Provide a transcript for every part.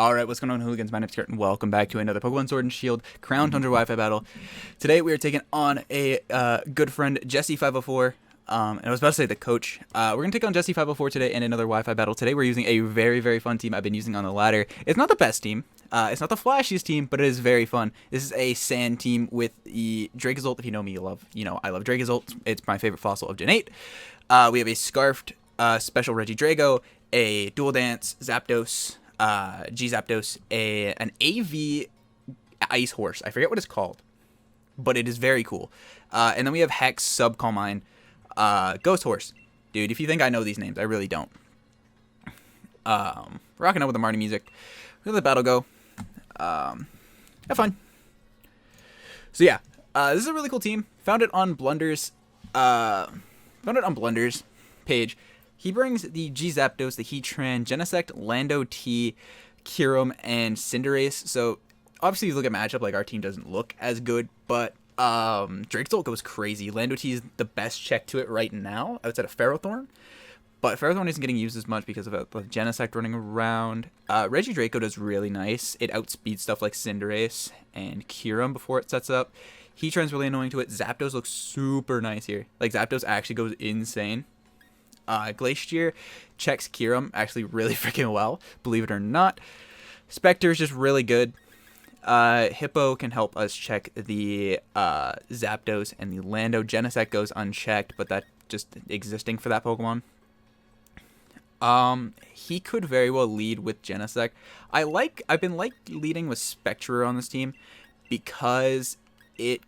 Alright, what's going on, hooligans? My name's Kurt, and welcome back to another Pokemon Sword and Shield Crown Tundra Wi-Fi battle. Today we are taking on a good friend, Jesse504, and I was about to say the coach. We're going to take on Jesse504 today in another Wi-Fi battle. Today we're using a very, very fun team I've been using on the ladder. It's not the best team, it's not the flashiest team, but it is very fun. This is a sand team with the Dracozolt. If you know me, I love Dracozolt. It's my favorite fossil of Gen 8. We have a Scarfed Special Regidrago, a Dual Dance, Zapdos, G-Zapdos, an AV Ice Horse. I forget what it's called, but it is very cool. And then we have Hex, Subcalmine, Ghost Horse. Dude, if you think I know these names, I really don't. Rocking out with the Marty music. Let the battle go. Have fun. So yeah, this is a really cool team. Found it on Blunder's page. He brings the G-Zapdos, the Heatran, Genesect, Lando T, Kyurem, and Cinderace. So, obviously, you look at matchup, like, our team doesn't look as good, but Dracozolt goes crazy. Lando T is the best check to it right now, outside of Ferrothorn. But Ferrothorn isn't getting used as much because of the Genesect running around. Regidrago does really nice. It outspeeds stuff like Cinderace and Kyurem before it sets up. Heatran's really annoying to it. Zapdos looks super nice here. Like, Zapdos actually goes insane. Glastrier checks Kyurem actually really freaking well, believe it or not. Spectre is just really good. Hippo can help us check the Zapdos and the Lando. Genesect goes unchecked, but that just existing for that Pokemon. He could very well lead with Genesect. I've been leading with Spectre on this team because it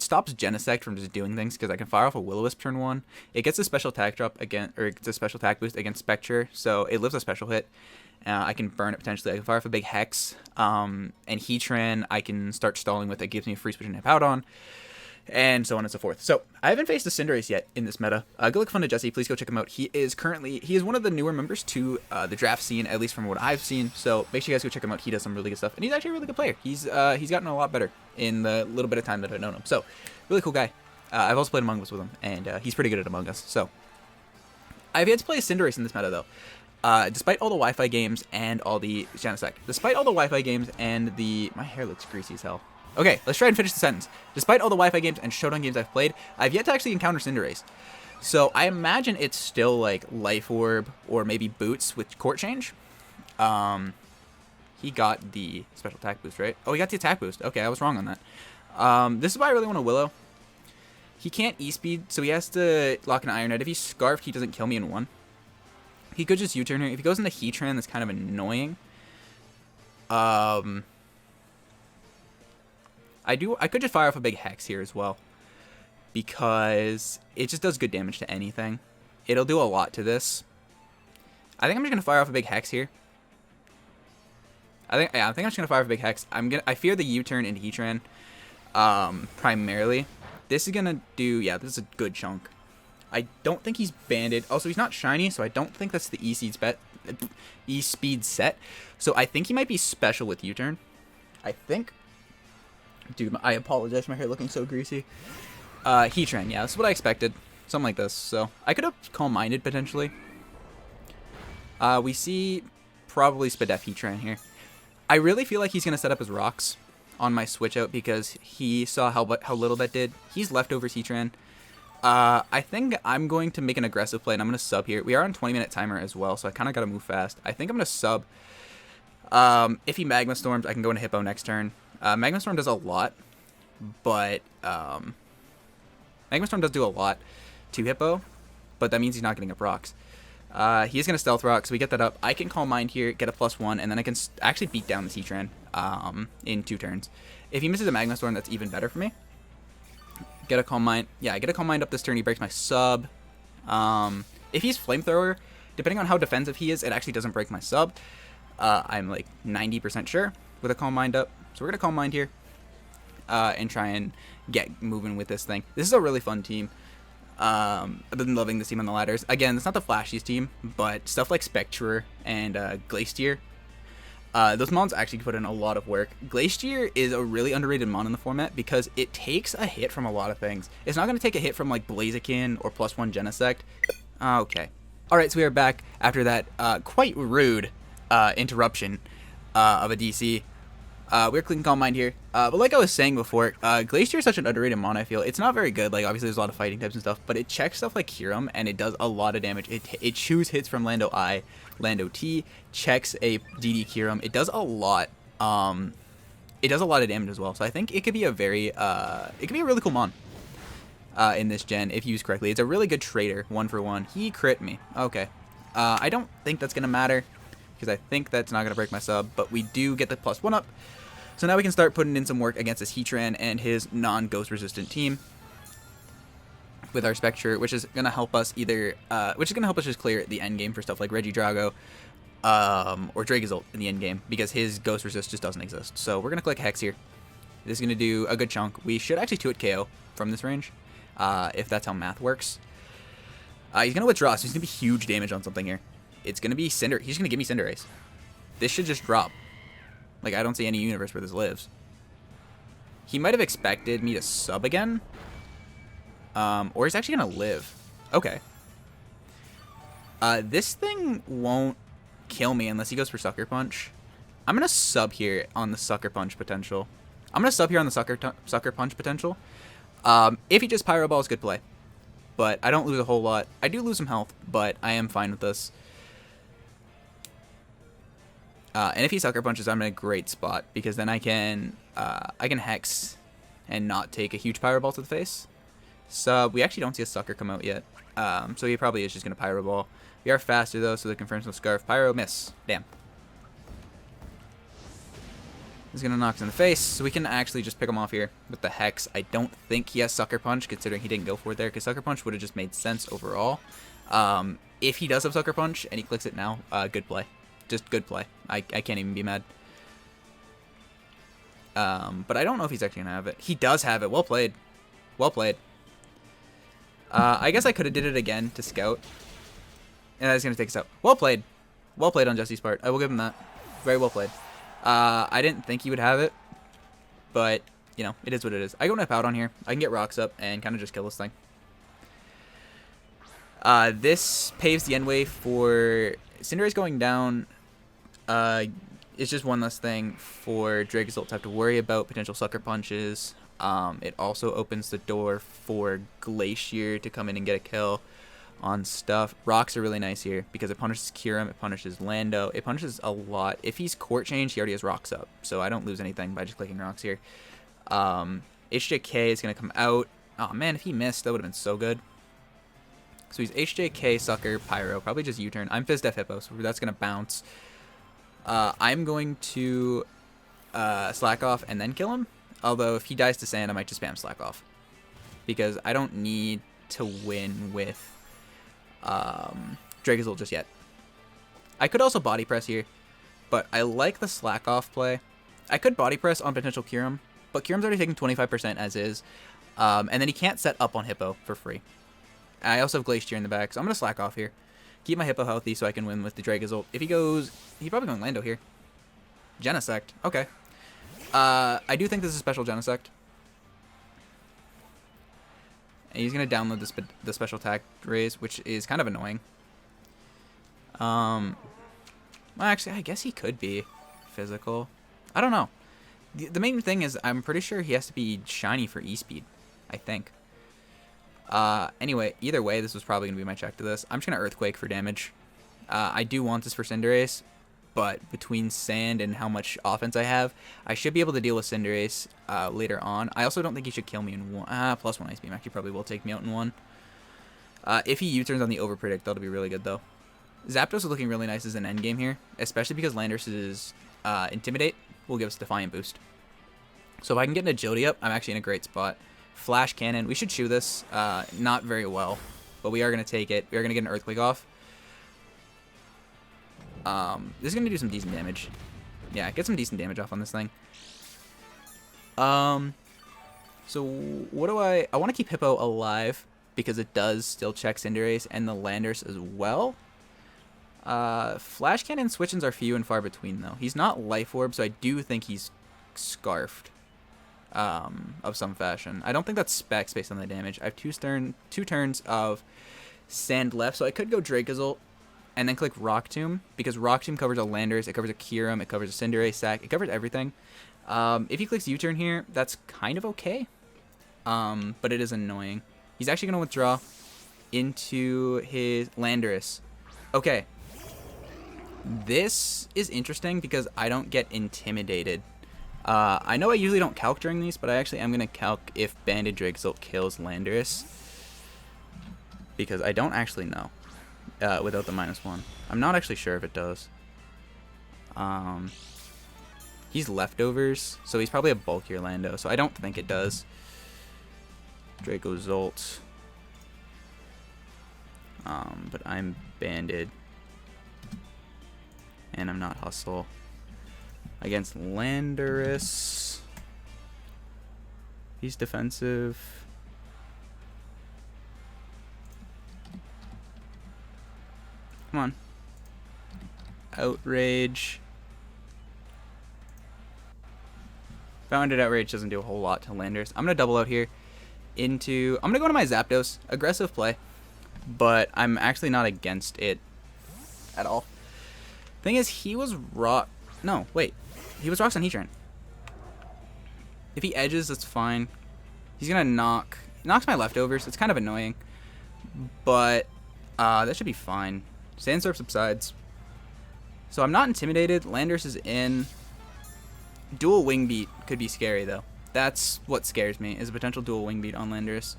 stops Genesect from just doing things, because I can fire off a Will-O-Wisp turn 1. It gets a special attack drop again, or it gets a special attack boost against Spectre, so it lives a special hit. I can burn it potentially. I can fire off a big Hex, and Heatran I can start stalling with. It gives me a free switch and hip out on, and so on and so forth. So I haven't faced a Cinderace yet in this meta. Go look fun to Jesse. Please go check him out. He is one of the newer members to the draft scene, at least from what I've seen. So make sure you guys go check him out. He does some really good stuff, and he's actually a really good player. He's gotten a lot better in the little bit of time that I've known him. So really cool guy. I've also played Among Us with him, and he's pretty good at Among Us. So I've yet to play a Cinderace in this meta though. Despite all the Wi-Fi games and all the Genesect. Despite all the Wi-Fi games and my hair looks greasy as hell. Okay, let's try and finish the sentence. Despite all the Wi-Fi games and Showdown games I've played, I've yet to actually encounter Cinderace. So I imagine it's still like Life Orb or maybe Boots with Court Change. He got the special attack boost, right? Oh, he got the attack boost. Okay, I was wrong on that. This is why I really want a Willow. He can't E-Speed, so he has to lock an Iron Head. If he's Scarfed, he doesn't kill me in 1. He could just U-turn here. If he goes into Heatran, that's kind of annoying. I could just fire off a big Hex here as well, because it just does good damage to anything. It'll do a lot to this. I think I'm just gonna fire off a big Hex here. I think I'm just gonna fire off a big Hex. I fear the U-turn into Heatran, primarily. This is gonna do, yeah, this is a good chunk. I don't think he's banded. Also, he's not shiny, so I don't think that's the E-Speed set. So I think he might be special with U-turn. I think. Dude, I apologize for my hair looking so greasy. Heatran, yeah, that's what I expected. Something like this. So I could have Calm-Minded potentially. We see probably Spadef Heatran here. I really feel like he's going to set up his rocks on my switch out, because he saw how little that did. He's leftovers Heatran. I think I'm going to make an aggressive play, and I'm going to sub here. We are on 20-minute timer as well, so I kind of got to move fast. I think I'm going to sub. If he Magma Storms, I can go into Hippo next turn. Magma Storm does a lot, but Magma Storm does do a lot to Hippo, but that means he's not getting up rocks. He is going to Stealth Rock, so we get that up. I can Calm Mind here, get a +1, and then I can actually beat down this Heatran in 2 turns. If he misses a Magma Storm, that's even better for me. Get a Calm Mind. Yeah, I get a Calm Mind up this turn. He breaks my sub. If he's Flamethrower, depending on how defensive he is, it actually doesn't break my sub. I'm like 90% sure with a Calm Mind up. So we're going to Calm Mind here and try and get moving with this thing. This is a really fun team. I've been loving this team on the ladders. Again, it's not the flashiest team, but stuff like Spectre and Glastrier, those mons actually put in a lot of work. Glastrier is a really underrated mon in the format because it takes a hit from a lot of things. It's not going to take a hit from like Blaziken or +1 Genesect. Okay. Alright, so we are back after that quite rude interruption. of a DC. We're clicking Calm Mind here. But like I was saying before, Glastrier is such an underrated mon, I feel. It's not very good. Like, obviously, there's a lot of fighting types and stuff, but it checks stuff like Kyurem, and it does a lot of damage. It chews hits from Lando I, Lando T, checks a DD Kyurem. It does a lot. It does a lot of damage as well. So I think it could be a very, it could be a really cool mon in this gen if used correctly. It's a really good trader, 1-for-1. He crit me. Okay. I don't think that's going to matter, because I think that's not going to break my sub, but we do get the +1 up. So now we can start putting in some work against this Heatran and his non-ghost resistant team with our Spectre, which is going to help us just clear the end game for stuff like Regidrago or Dragozolt in the end game, because his ghost resist just doesn't exist. So we're going to click Hex here. This is going to do a good chunk. We should actually 2-hit KO from this range, if that's how math works. He's going to withdraw, so he's going to be huge damage on something here. It's going to be Cinder. He's going to give me Cinderace. This should just drop. Like, I don't see any universe where this lives. He might have expected me to sub again. Or he's actually going to live. Okay. This thing won't kill me unless he goes for Sucker Punch. I'm going to sub here on the Sucker Punch potential. If he just Pyro Balls, good play. But I don't lose a whole lot. I do lose some health, but I am fine with this. And if he Sucker Punches, I'm in a great spot, because then I can Hex and not take a huge Pyro Ball to the face. So we actually don't see a Sucker come out yet. So he probably is just going to Pyro Ball. We are faster, though, so that confirms no Scarf. Pyro, miss. Damn. He's going to knock us in the face, so we can actually just pick him off here with the Hex. I don't think he has Sucker Punch, considering he didn't go for it there, because Sucker Punch would have just made sense overall. If he does have Sucker Punch, and he clicks it now, good play. Just good play. I can't even be mad. But I don't know if he's actually going to have it. He does have it. Well played. Well played. I guess I could have did it again to scout. And I was going to take us out. Well played. Well played on Jesse's part. I will give him that. Very well played. I didn't think he would have it. But, you know, it is what it is. I go Nip out on here. I can get rocks up and kind of just kill this thing. This paves the end way for Cinderace going down. It's just one less thing for Dragozolt to have to worry about potential Sucker Punches. It also opens the door for Glastrier to come in and get a kill on stuff. Rocks are really nice here because it punishes Kyurem, it punishes Lando, it punishes a lot. If he's court changed, he already has rocks up, so I don't lose anything by just clicking rocks here. HJK is going to come out. Oh man, if he missed, that would have been so good. So he's HJK, Sucker, Pyro, probably just U-turn. I'm Fizz Def Hippo, so that's going to bounce. I'm going to slack off and then kill him. Although if he dies to sand, I might just spam slack off. Because I don't need to win with Dragozolt just yet. I could also body press here, but I like the slack off play. I could body press on potential Kyurem, but Kyurem's already taking 25% as is. And then he can't set up on Hippo for free. I also have Glastrier in the back, so I'm going to slack off here. Keep my Hippo healthy so I can win with the Dragozolt. If he goes... He's probably going Lando here. Genesect. Okay. I do think this is a special Genesect. And he's going to download the special attack raise, which is kind of annoying. Well, actually, I guess he could be physical. I don't know. The main thing is I'm pretty sure he has to be shiny for E-Speed, I think. Anyway, either way, this was probably going to be my check to this. I'm just going to Earthquake for damage. I do want this for Cinderace, but between Sand and how much offense I have, I should be able to deal with Cinderace later on. I also don't think he should kill me in one. +1 Ice Beam actually probably will take me out in one. If he U-turns on the Overpredict, that'll be really good, though. Zapdos is looking really nice as an endgame here, especially because Landorus's Intimidate will give us Defiant boost. So if I can get an Agility up, I'm actually in a great spot. Flash Cannon. We should chew this. Not very well, but we are going to take it. We are going to get an Earthquake off. This is going to do some decent damage. Yeah, get some decent damage off on this thing. So what do I want to keep Hippo alive because it does still check Cinderace and the Landorus as well. Flash Cannon switch-ins are few and far between, though. He's not Life Orb, so I do think he's Scarfed of some fashion. I don't think that's specs based on the damage. I have two turns of Sand left, so I could go Dracozolt and then click Rock Tomb, because Rock Tomb covers a Landorus, it covers a Kyurem, it covers a Cinderace sack, it covers everything. If he clicks U-turn here, that's kind of okay, but it is annoying. He's actually going to withdraw into his Landorus. Okay. This is interesting because I don't get intimidated. I know I usually don't calc during these, but I actually am going to calc if Banded Drakezolt kills Landorus, because I don't actually know without the -1. I'm not actually sure if it does. He's leftovers, so he's probably a bulkier Lando, so I don't think it does. Dracozolt. But I'm Banded. And I'm not Hustle. Against Landorus. He's defensive. Come on. Outrage. Bounded Outrage doesn't do a whole lot to Landorus. I'm going to double out here into... I'm going to go to my Zapdos. Aggressive play. But I'm actually not against it at all. Thing is, he was rock... No, wait. He was rocks on Heatran. If he edges, that's fine. He's going to knock... Knocks my leftovers. It's kind of annoying. But that should be fine. Sandstorm subsides. So I'm not intimidated. Landorus is in. Dual Wing Beat could be scary, though. That's what scares me, is a potential dual Wing Beat on Landorus.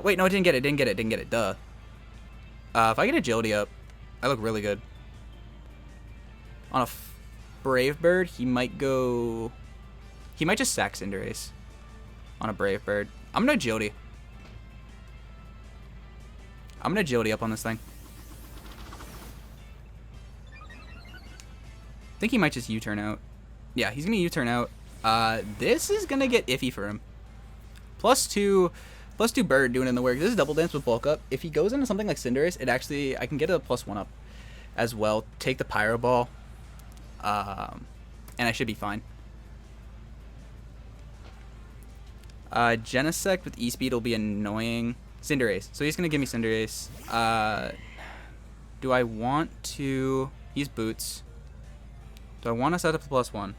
Wait, no, I didn't get it. Duh. If I get Agility up, I look really good. On a Brave Bird, he might go... He might just sack Cinderace on a Brave Bird. I'm going to Agility. I'm going to Agility up on this thing. I think he might just U-turn out. Yeah, he's going to U-turn out. This is going to get iffy for him. +2 Bird doing in the work. This is Double Dance with Bulk Up. If he goes into something like Cinderace, it actually... I can get a +1 up as well. Take the Pyro Ball. And I should be fine. Genesect with E-Speed will be annoying. Cinderace. So he's going to give me Cinderace. Do I want to... He's Boots. Do I want to set up the +1?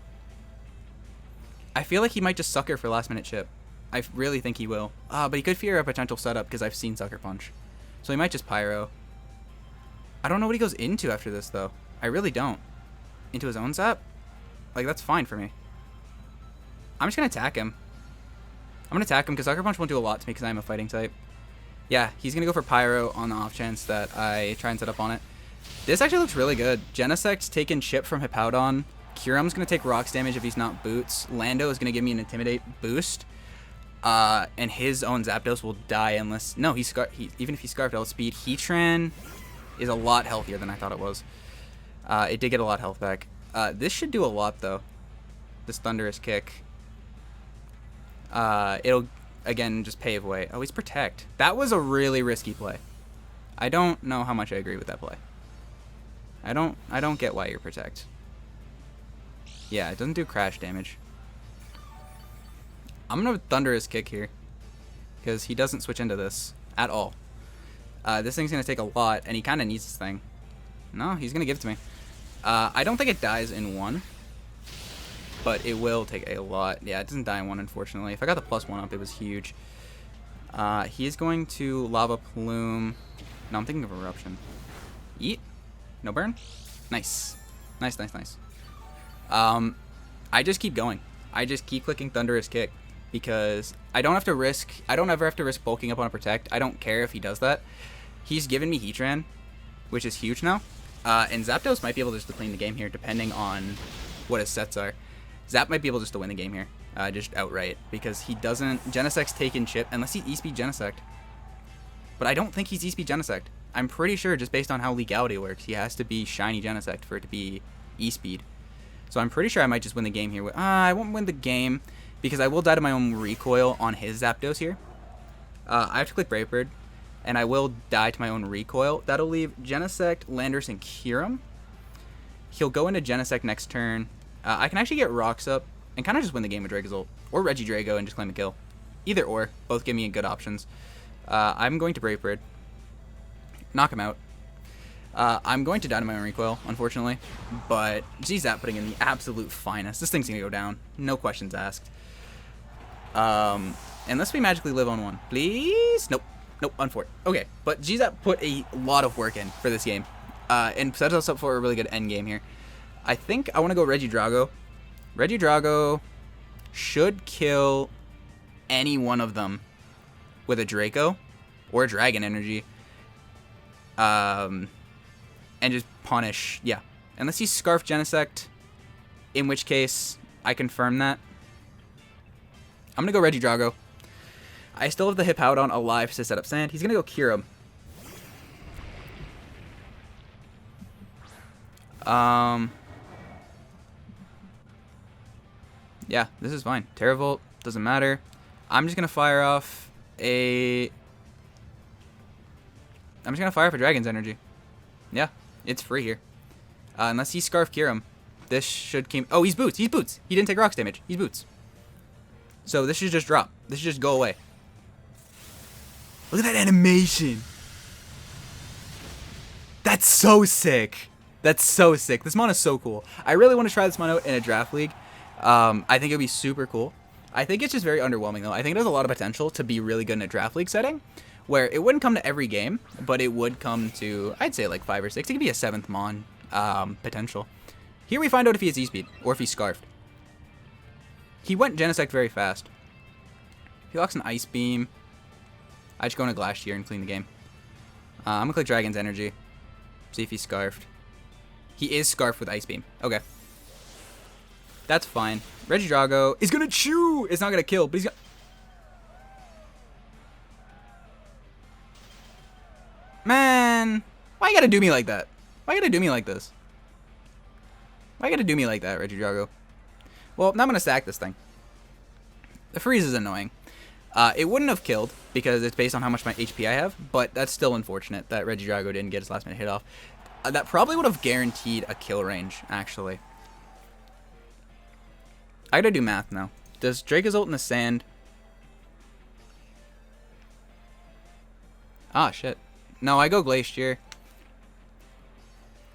I feel like he might just Sucker for last minute chip. I really think he will. But he could fear a potential setup because I've seen Sucker Punch. So he might just Pyro. I don't know what he goes into after this, though. I really don't. Into his own Zap? Like, that's fine for me. I'm just going to attack him. I'm going to attack him because Sucker Punch won't do a lot to me because I'm a fighting type. Yeah, he's going to go for Pyro on the off chance that I try and set up on it. This actually looks really good. Genesect's taking chip from Hippowdon. Kyurem's going to take rocks damage if he's not Boots. Lando is going to give me an Intimidate boost. And his own Zapdos will die unless... No, even if he's Scarfed outspeed. Heatran is a lot healthier than I thought it was. It did get a lot of health back. This should do a lot, though. This Thunderous Kick. It'll, again, just pave away. Oh, he's Protect. That was a really risky play. I don't know how much I agree with that play. I don't get why you're Protect. Yeah, it doesn't do crash damage. I'm going to Thunderous Kick here. Because he doesn't switch into this at all. This thing's going to take a lot, and he kind of needs this thing. No, he's going to give it to me. I don't think it dies in one. But it will take a lot. Yeah, it doesn't die in one, unfortunately. If I got the +1 up, it was huge. He is going to Lava Plume. No, I'm thinking of Eruption. Eat. No burn? Nice. Nice. I just keep going. I just keep clicking Thunderous Kick. Because I don't ever have to risk bulking up on a Protect. I don't care if he does that. He's given me Heatran, which is huge now. And Zapdos might be able just to clean the game here, depending on what his sets are. Zap might be able just to win the game here, just outright. Because he doesn't... Genesect's taken chip, unless he E-Speed Genesect. But I don't think he's E-Speed Genesect. I'm pretty sure, just based on how Legality works, he has to be Shiny Genesect for it to be E-Speed. So I'm pretty sure I might just win the game here. I won't win the game, because I will die to my own recoil on his Zapdos here. I have to click Brave Bird, and I will die to my own recoil. That'll leave Genesect, Landorus, and Kyurem. He'll go into Genesect next turn. I can actually get Rocks up and kind of just win the game with Dracozolt. Or Regidrago and just claim a kill. Either or. Both give me good options. I'm going to Brave Bird. Knock him out. I'm going to Dynamite on recoil, unfortunately, but geez, that putting in the absolute finest. This thing's gonna go down, no questions asked. Unless we magically live on one, please. Nope, nope, unfortunate. Okay, but geez, that put a lot of work in for this game, and sets us up for a really good end game here. I think I want to go Regidrago. Regidrago should kill any one of them with a Draco or a Dragon Energy. And just punish, yeah. Unless he's Scarf Genesect, in which case I confirm that. I'm gonna go Regidrago. I still have the Hippowdon alive to set up Sand. He's gonna go Kyurem. Yeah, this is fine. Terravolt doesn't matter. I'm just gonna fire off a Dragon's Energy. Yeah, it's free here. Unless he's Scarf Kyurem. This should keep... Oh, he's Boots. He's Boots. He didn't take Rocks damage. He's Boots. So this should just drop. This should just go away. Look at that animation. That's so sick. That's so sick. This mon is so cool. I really want to try this mon out in a draft league. I think it would be super cool. I think it's just very underwhelming, though. I think it has a lot of potential to be really good in a draft league setting, where it wouldn't come to every game, but it would come to, I'd say, like 5 or 6. It could be a 7th mon potential. Here we find out if he has E-Speed, or if he's Scarfed. He went Genesect very fast. He locks an Ice Beam. I just go into Glastrier and clean the game. I'm going to click Dragon's Energy. See if he's Scarfed. He is Scarfed with Ice Beam. Okay. That's fine. Regidrago is going to chew! It's not going to kill, but he's going to... Man, why you gotta do me like that? Why you gotta do me like this? Why you gotta do me like that, Regidrago? Well, now I'm gonna sack this thing. The freeze is annoying. It wouldn't have killed because it's based on how much my HP I have, but that's still unfortunate that Regidrago didn't get his last minute hit off. That probably would have guaranteed a kill range, actually. I gotta do math now. Does Dracozolt in the sand? Ah, shit. No, I go Glastrier.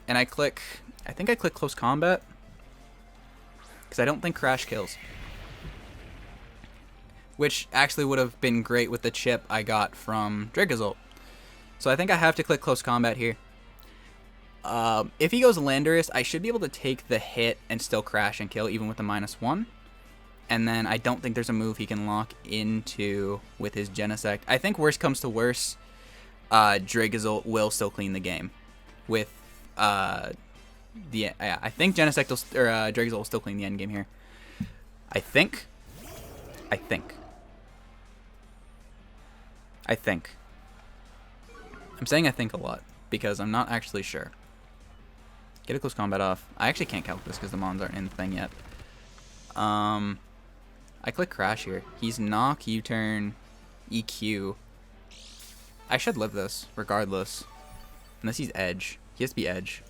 And I click... I think I click Close Combat. Because I don't think Crash kills. Which actually would have been great with the chip I got from Dracozolt. So I think I have to click Close Combat here. If he goes Landorus, I should be able to take the hit and still Crash and kill, even with the -1. And then I don't think there's a move he can lock into with his Genesect. I think worst comes to worst... Dracozolt will still clean the game with I think Genesect will, or Dracozolt will still clean the end game here. I think I'm saying I think a lot because I'm not actually sure. Get a Close Combat off. I actually can't calc this because the mons aren't in the thing yet. I click Crash here. He's Knock, U-turn, EQ. I should live this, regardless. Unless he's Edge. He has to be Edge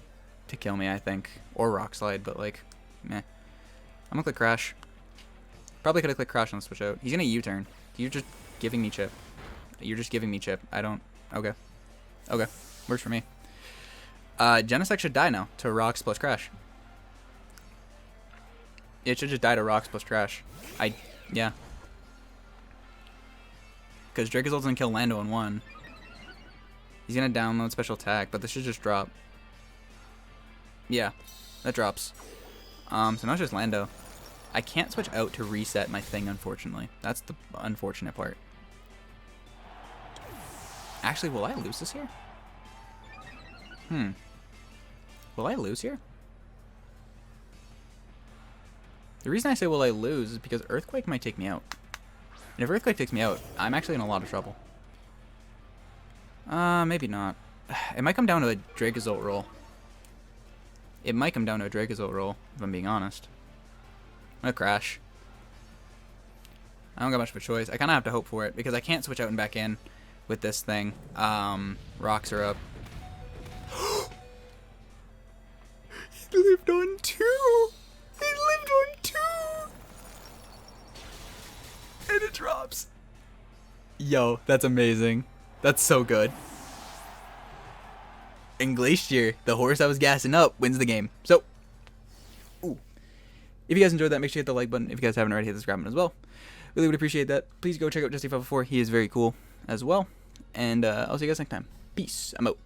to kill me, I think. Or Rock Slide, but like, meh. I'm gonna click Crash. Probably could have clicked Crash on the switch out. He's gonna U-turn. You're just giving me chip. You're just giving me chip. I don't... Okay. Okay. Works for me. Genesect should die now to Rocks plus Crash. It should just die to Rocks plus Crash. Yeah. Because Dracozolt doesn't kill Lando in 1. He's going to download special attack, but this should just drop. Yeah, that drops. So now it's just Lando. I can't switch out to reset my thing, unfortunately. That's the unfortunate part. Actually, will I lose this here? Will I lose here? The reason I say will I lose is because Earthquake might take me out. And if Earthquake takes me out, I'm actually in a lot of trouble. Maybe not. It might come down to a Dracozolt roll. It might come down to a Dracozolt roll, if I'm being honest. I'm gonna Crash. I don't got much of a choice. I kind of have to hope for it, because I can't switch out and back in with this thing. Rocks are up. He lived on 2! He lived on 2! And it drops. Yo, that's amazing. That's so good. and Glastrier, the horse I was gassing up, wins the game. So, ooh. If you guys enjoyed that, make sure you hit the like button. If you guys haven't already, hit the subscribe button as well. Really would appreciate that. Please go check out Justy504. He is very cool as well. And I'll see you guys next time. Peace. I'm out.